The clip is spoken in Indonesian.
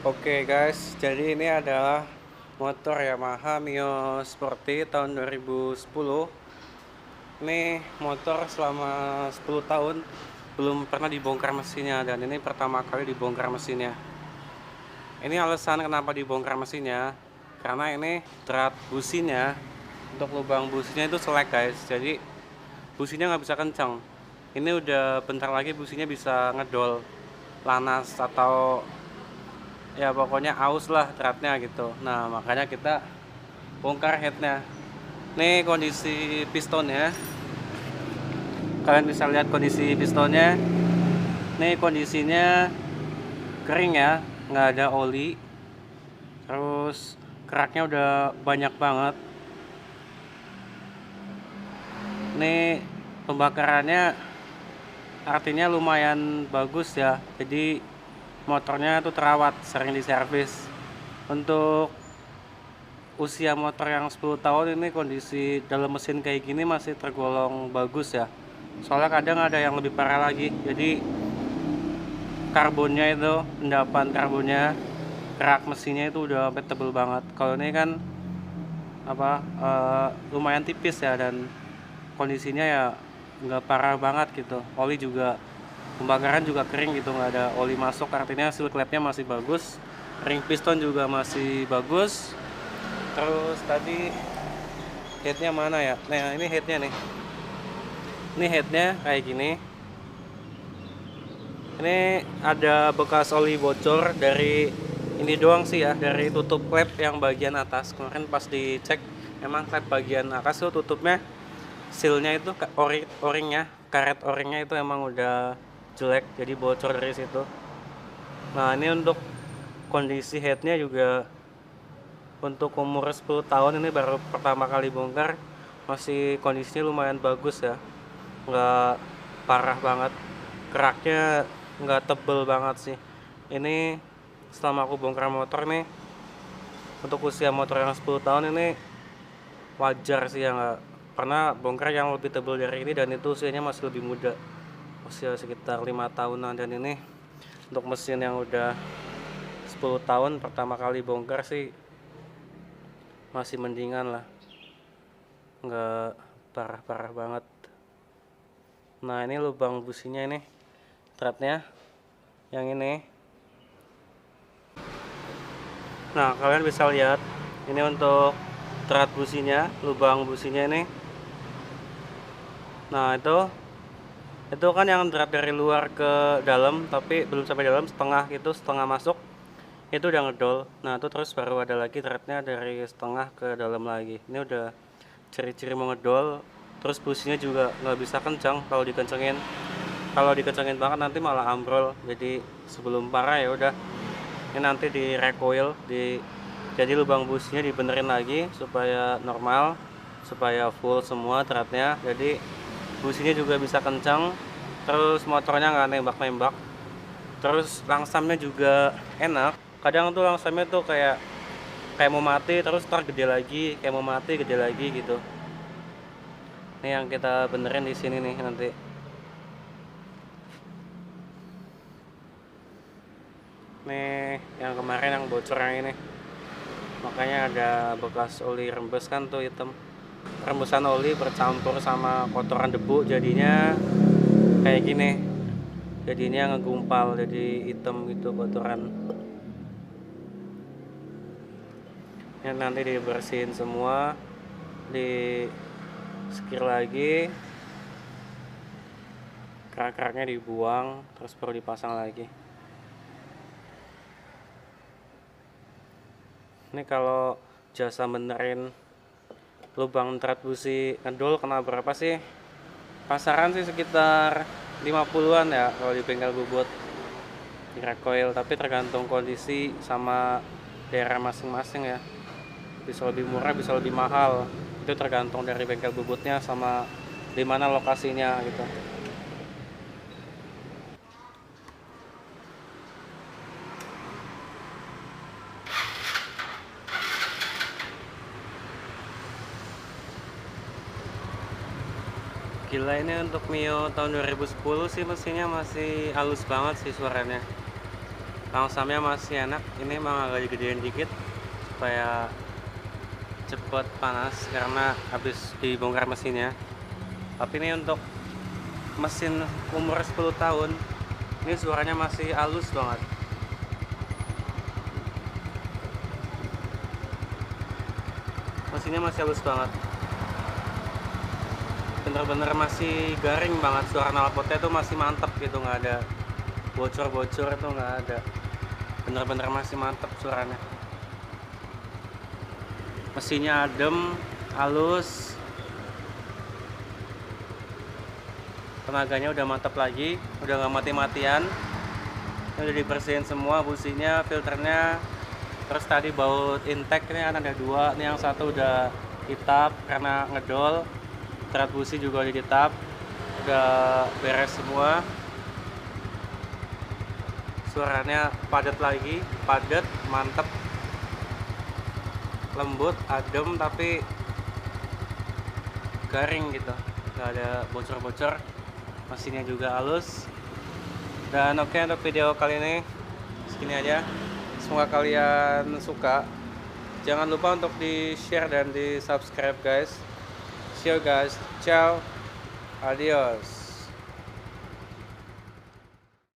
Oke guys, jadi ini adalah motor Yamaha Mio Sporty tahun 2010. Ini motor selama 10 tahun belum pernah dibongkar mesinnya, dan ini pertama kali dibongkar mesinnya. Ini alasan kenapa dibongkar mesinnya, karena ini drat businya, untuk lubang businya itu selek guys. Jadi businya nggak bisa kencang. Ini udah bentar lagi businya bisa ngedol, lanas, atau ya pokoknya aus lah dratnya gitu. Nah makanya kita bongkar headnya. Nih kondisi pistonnya, kalian bisa lihat kondisi pistonnya. Nih kondisinya kering ya, nggak ada oli. Terus keraknya udah banyak banget. Nih pembakarannya artinya lumayan bagus ya. Jadi motornya tuh terawat, sering diservis. Untuk usia motor yang 10 tahun ini, kondisi dalam mesin kayak gini masih tergolong bagus ya. Soalnya kadang ada yang lebih parah lagi. Jadi karbonnya itu, endapan karbonnya, kerak mesinnya itu udah sampai tebel banget. Kalau ini kan lumayan tipis ya, dan kondisinya ya nggak parah banget gitu. Oli juga, pembakaran juga kering gitu, nggak ada oli masuk, artinya seal clapnya masih bagus. Ring piston juga masih bagus. Terus tadi headnya mana ya? Nah ini headnya nih. Ini headnya kayak gini. Ini ada bekas oli bocor dari ini doang sih ya, dari tutup klep yang bagian atas. Kemarin pas dicek, emang klep bagian atas tuh tutupnya, sealnya itu o-ringnya, karet o-ringnya itu emang udah jelek, jadi bocor dari situ. Nah ini untuk kondisi headnya juga, untuk umur 10 tahun ini baru pertama kali bongkar, masih kondisinya lumayan bagus ya, nggak parah banget, keraknya nggak tebel banget sih. Ini selama aku bongkar motor nih, untuk usia motor yang 10 tahun ini wajar sih ya, nggak pernah bongkar yang lebih tebel dari ini, dan itu usianya masih lebih muda, usia sekitar 5 tahunan. Dan ini untuk mesin yang udah 10 tahun pertama kali bongkar sih masih mendingan lah, nggak parah-parah banget. Nah ini lubang businya, ini threadnya yang ini. Nah kalian bisa lihat, ini untuk thread businya, lubang businya ini. Nah itu kan yang thread dari luar ke dalam, tapi belum sampai dalam, setengah gitu, setengah masuk itu udah ngedol. Nah itu terus baru ada lagi threadnya dari setengah ke dalam lagi. Ini udah ciri-ciri mau ngedol. Terus businya juga nggak bisa kencang kalau dikencengin. Kalau dikencengin banget nanti malah ambrol. Jadi sebelum parah ya udah, ini nanti di recoil, jadi lubang businya dibenerin lagi supaya normal, supaya full semua threadnya. Jadi businya juga bisa kencang, terus motornya nggak nembak-nembak. Terus langsamnya juga enak. Kadang tuh langsamnya tuh kayak mau mati, terus ntar gede lagi, kayak mau mati gede lagi gitu. Ini yang kita benerin di sini nih nanti. Nih yang kemarin yang bocor yang ini, makanya ada bekas oli rembes kan tuh hitam. Rembesan oli bercampur sama kotoran debu, jadinya kayak gini. Jadinya ngegumpal, jadi hitam gitu kotoran. Yang nanti dibersihin semua, di sekir lagi, kerak-keraknya dibuang, terus baru dipasang lagi. Ini kalau jasa benerin lubang thread busi ngedol kena berapa sih? Pasaran sih sekitar 50-an ya kalau di bengkel bubut, di recoil, tapi tergantung kondisi sama daerah masing-masing ya. Bisa lebih murah, bisa lebih mahal. Itu tergantung dari bengkel bubutnya sama di mana lokasinya gitu. Gila, ini untuk Mio tahun 2010 sih mesinnya masih halus banget sih suaranya. Langsamnya masih enak, ini emang agak digedein dikit supaya cepet panas karena habis dibongkar mesinnya. Tapi ini untuk mesin umur 10 tahun, ini suaranya masih halus banget. Mesinnya masih halus banget, bener-bener masih garing banget. Suara knalpotnya tuh masih mantep gitu, nggak ada bocor-bocor, itu nggak ada. Bener-bener masih mantep suaranya. Mesinnya adem, halus, tenaganya udah mantap lagi, udah nggak mati-matian. Ini udah dibersihin semua, businya, filternya. Terus tadi baut intake ini kan ada 2, ini yang satu udah ditap karena ngedol. Thread busi juga udah ditap, udah beres semua. Suaranya padat lagi, padat, mantep, lembut, adem, tapi garing gitu, nggak ada bocor-bocor. Mesinnya juga halus. Dan oke, untuk video kali ini segini aja. Semoga kalian suka. Jangan lupa untuk di share dan di subscribe guys. See you guys, ciao, adios.